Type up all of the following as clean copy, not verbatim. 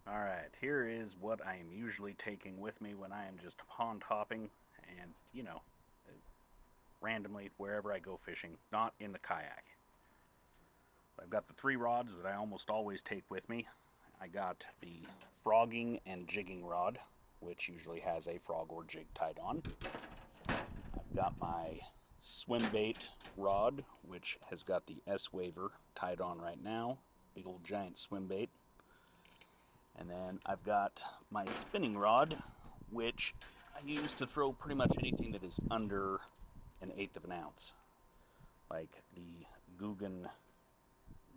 Alright, here is what I am usually taking with me when I am just pond hopping and, randomly wherever I go fishing, not in the kayak. I've got the three rods that I almost always take with me. I got the frogging and jigging rod, which usually has a frog or jig tied on. I've got my swim bait rod, which has got the S-Waver tied on right now. Big old giant swim bait. And then I've got my spinning rod, which I use to throw pretty much anything that is under an eighth of an ounce. Like the Googan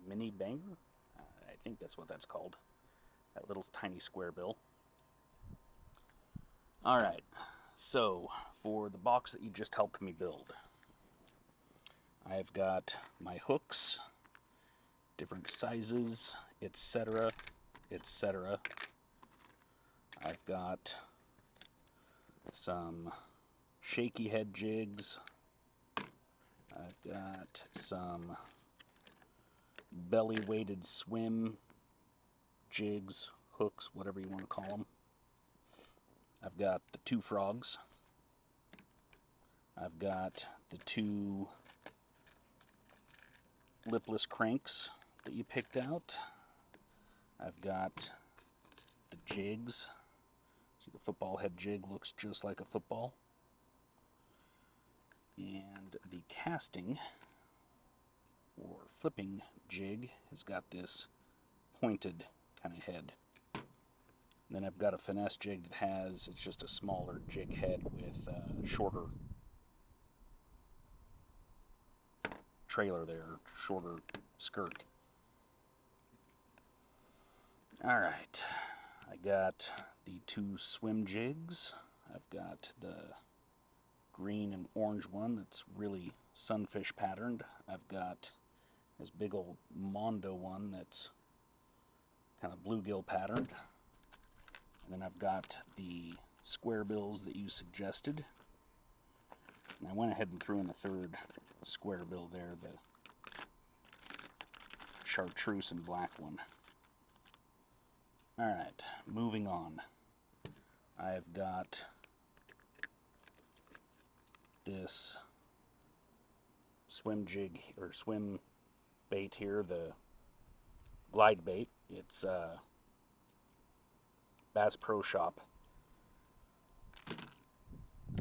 Mini Banger. I think that's what that's called. That little tiny square bill. Alright, so for the box that you just helped me build, I've got my hooks, different sizes, etc., etc. I've got some shaky head jigs. I've got some belly weighted swim jigs, hooks, whatever you want to call them. I've got the two frogs. I've got the two lipless cranks that you picked out. I've got the jigs. See, the football head jig looks just like a football. And the casting or flipping jig has got this pointed kind of head. And then I've got a finesse jig that has, it's just a smaller jig head with a shorter trailer there, shorter skirt. Alright, I got the two swim jigs. I've got the green and orange one that's really sunfish patterned. I've got this big old Mondo one that's kind of bluegill patterned. And then I've got the square bills that you suggested. And I went ahead and threw in a third square bill there, the chartreuse and black one. Alright, moving on. I've got this swim jig, or swim bait here, the glide bait. It's Bass Pro Shop.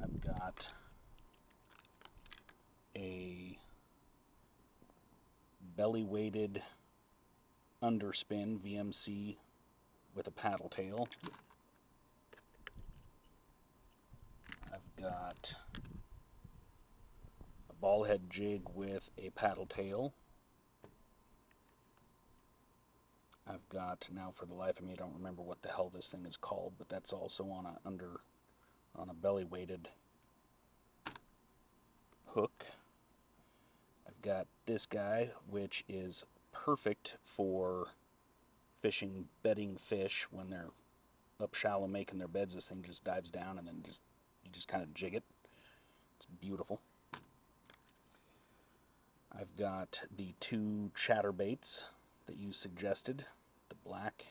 I've got a belly weighted underspin VMC with a paddle tail. I've got a ball head jig with a paddle tail. I've got, now for the life of me, I don't remember what the hell this thing is called, but that's also on a belly weighted hook. I've got this guy, which is perfect for fishing bedding fish when they're up shallow making their beds. This thing just dives down and then you just kind of jig it. It's beautiful. I've got the two chatterbaits that you suggested, the black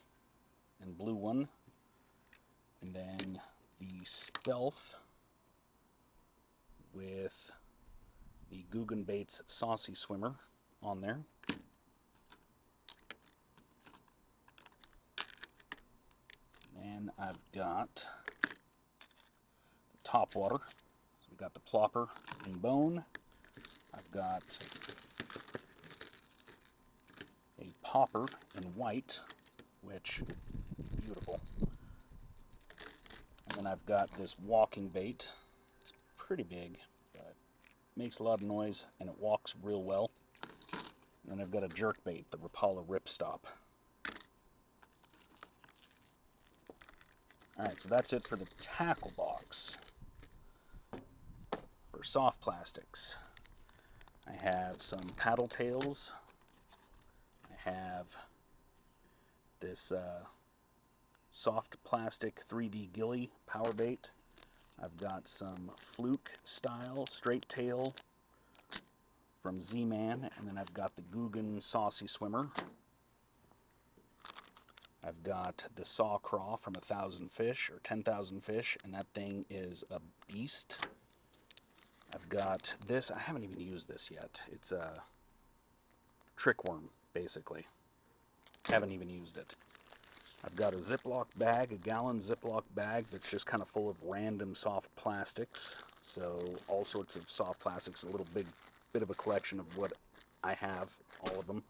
and blue one, and then the Stealth with the Googan Baits Saucy Swimmer on there. And I've got the topwater. So we've got the plopper in bone. I've got a popper in white, which is beautiful. And then I've got this walking bait. It's pretty big, but makes a lot of noise and it walks real well. And then I've got a jerk bait, the Rapala Ripstop. Alright, so that's it for the tackle box. For soft plastics, I have some paddle tails. I have this soft plastic 3D Gilly power bait. I've got some Fluke style straight tail from Z-Man, and then I've got the Googan Saucy Swimmer. I've got the Saw Craw from 1,000 Fish, or 10,000 Fish, and that thing is a beast. I've got this. I haven't even used this yet. It's a trick worm, basically. Haven't even used it. I've got a Ziploc bag, a gallon Ziploc bag that's just kind of full of random soft plastics. So all sorts of soft plastics, a little bit of a collection of what I have, all of them.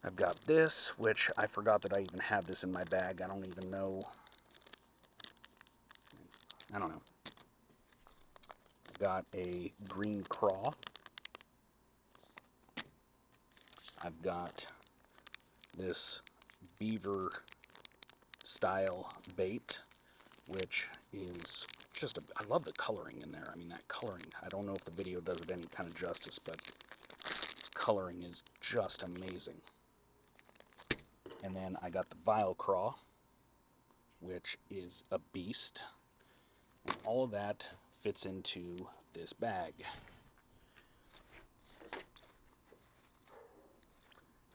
I've got this, which I forgot that I even had this in my bag. I don't even know. I don't know. I've got a green craw. I've got this beaver style bait, which is just I love the coloring in there. I mean, that coloring, I don't know if the video does it any kind of justice, but its coloring is just amazing. And then I got the Vile Craw, which is a beast. And all of that fits into this bag.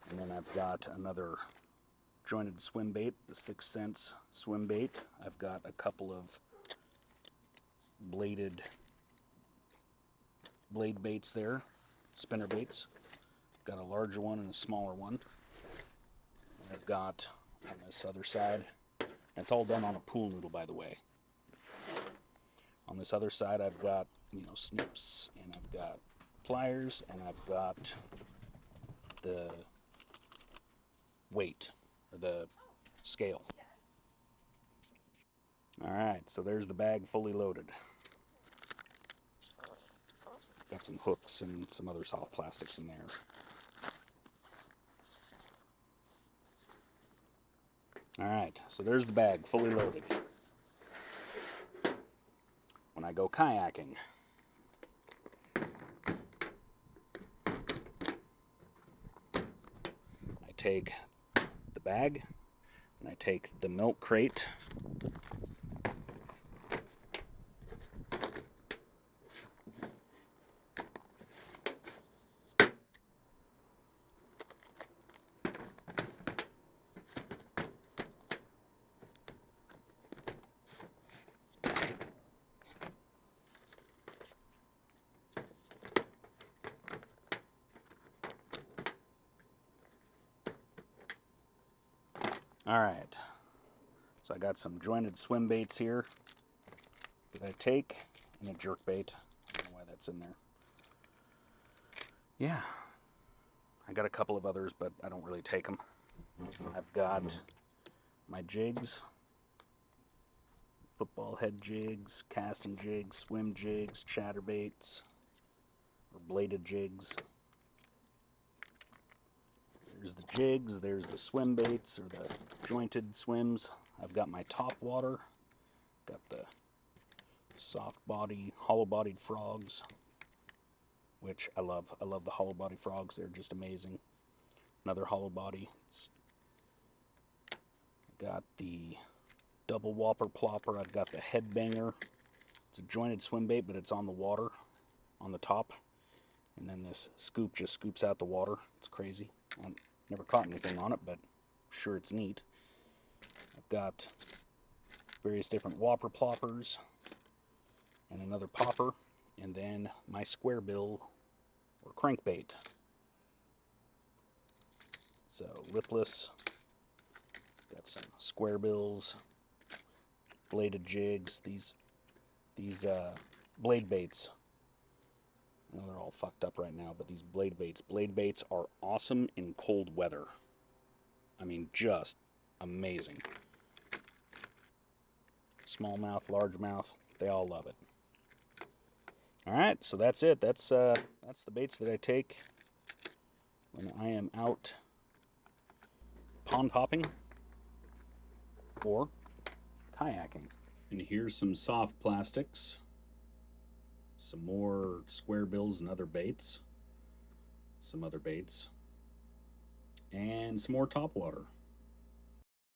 And then I've got another jointed swim bait, the 6 Sense swim bait. I've got a couple of blade baits there, spinner baits. Got a larger one and a smaller one. And I've got on this other side, it's all done on a pool noodle, by the way. On this other side, I've got, snips, and I've got pliers, and I've got the weight, or the scale. Alright, so there's the bag fully loaded. Got some hooks and some other soft plastics in there. Alright, so there's the bag fully loaded. When I go kayaking, I take the bag and I take the milk crate. Alright, so I got some jointed swim baits here that I take, and a jerk bait. I don't know why that's in there. Yeah, I got a couple of others, but I don't really take them. I've got my jigs, football head jigs, casting jigs, swim jigs, chatterbaits, or bladed jigs. There's the jigs, there's the swim baits, or the jointed swims. I've got my top water, got the soft body, hollow bodied frogs, which I love. I love the hollow body frogs, they're just amazing. Another hollow body. Got the double whopper plopper, I've got the headbanger. It's a jointed swim bait, but it's on the water, on the top. And then this scoop just scoops out the water. It's crazy. I've never caught anything on it, but I'm sure it's neat. I've got various different whopper ploppers and another popper, and then my square bill or crankbait. So lipless, got some square bills, bladed jigs, these blade baits. I know they're all fucked up right now, but these blade baits are awesome in cold weather. I mean, just amazing. Smallmouth, largemouth, they all love it. All right, so that's it. That's the baits that I take when I am out pond hopping or kayaking. And here's some soft plastics. Some more square bills and other baits. Some other baits. And some more top water.